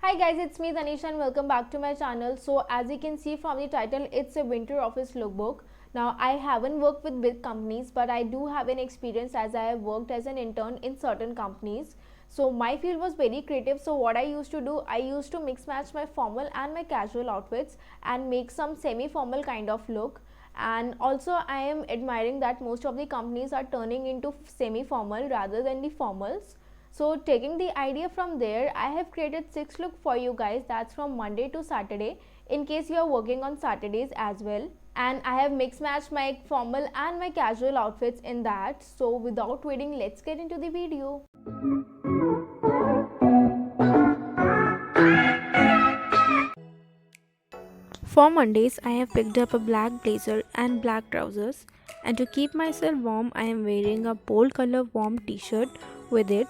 Hi guys, it's me Tanisha and welcome back to my channel. So as you can see from the title, it's a winter office lookbook. Now I haven't worked with big companies, but I do have an experience as I have worked as an intern in certain companies. So my field was very creative. So what I used to do, I used to mix match my formal and my casual outfits and make some semi-formal kind of look. And also I am admiring that most of the companies are turning into semi-formal rather than the formals. So taking the idea from there, I have created 6 look for you guys. That's from Monday to Saturday in case you are working on Saturdays as well. And I have mix matched my formal and my casual outfits in that. So without waiting, let's get into the video. For Mondays, I have picked up a black blazer and black trousers. And to keep myself warm, I am wearing a bold color warm t-shirt with it.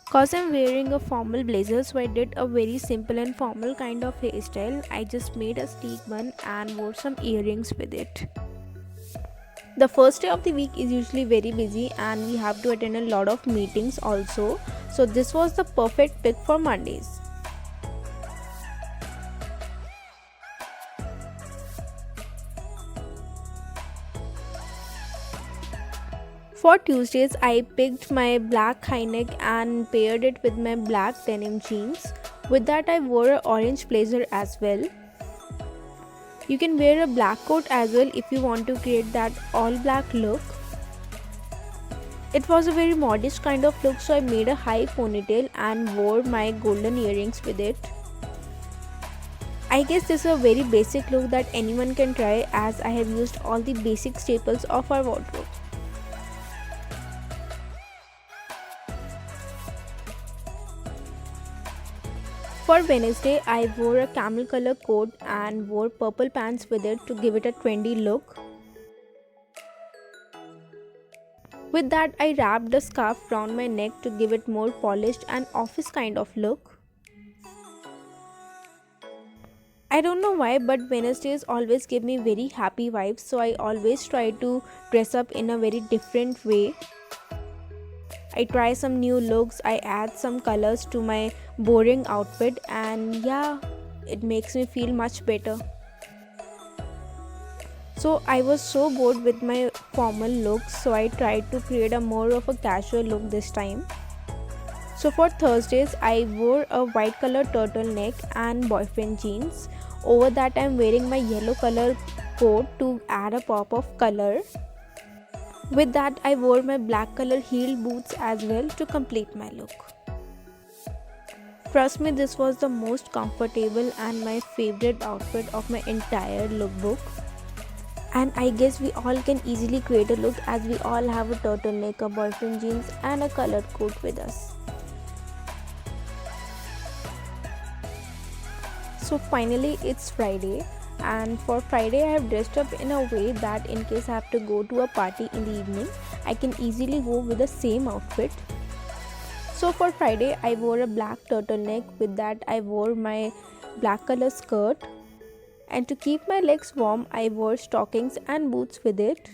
Cause I'm wearing a formal blazer, so I did a very simple and formal kind of hairstyle. I just made a sleek bun and wore some earrings with it. The first day of the week is usually very busy and we have to attend a lot of meetings also. So this was the perfect pick for Mondays. For Tuesdays, I picked my black high neck and paired it with my black denim jeans. With that, I wore an orange blazer as well. You can wear a black coat as well if you want to create that all black look. It was a very modest kind of look, so I made a high ponytail and wore my golden earrings with it. I guess this is a very basic look that anyone can try, as I have used all the basic staples of our wardrobe. For Wednesday, I wore a camel color coat and wore purple pants with it to give it a trendy look. With that, I wrapped a scarf around my neck to give it more polished and office kind of look. I don't know why, but Wednesdays always give me very happy vibes, so I always try to dress up in a very different way. I try some new looks, I add some colors to my boring outfit, and yeah, it makes me feel much better. So I was so bored with my formal looks, so I tried to create a more of a casual look this time. So for Thursdays, I wore a white color turtleneck and boyfriend jeans. Over that, I'm wearing my yellow color coat to add a pop of color. With that, I wore my black color heel boots as well to complete my look. Trust me, this was the most comfortable and my favorite outfit of my entire lookbook. And I guess we all can easily create a look, as we all have a turtleneck, a boyfriend jeans and a colored coat with us. So finally it's Friday, and for Friday I have dressed up in a way that in case I have to go to a party in the evening, I can easily go with the same outfit. So for Friday I wore a black turtleneck. With that, I wore my black color skirt, and to keep my legs warm I wore stockings and boots with it.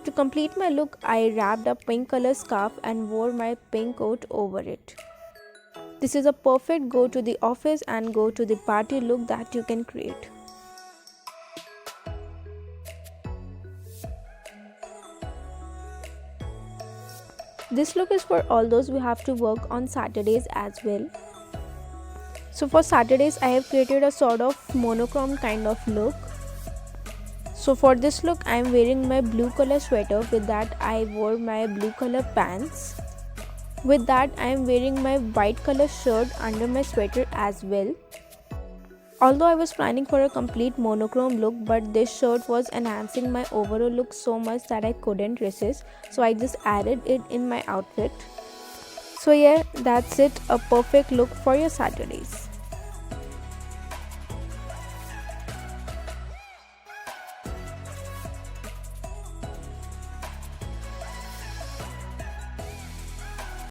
To complete my look, I wrapped a pink color scarf and wore my pink coat over it. This is a perfect go to the office and go to the party look that you can create. This look is for all those who have to work on Saturdays as well. So for Saturdays, I have created a sort of monochrome kind of look. So for this look, I am wearing my blue color sweater. With that, I wore my blue color pants. With that, I am wearing my white color shirt under my sweater as well. Although I was planning for a complete monochrome look, but this shirt was enhancing my overall look so much that I couldn't resist. So I just added it in my outfit. So yeah, that's it, a perfect look for your Saturdays.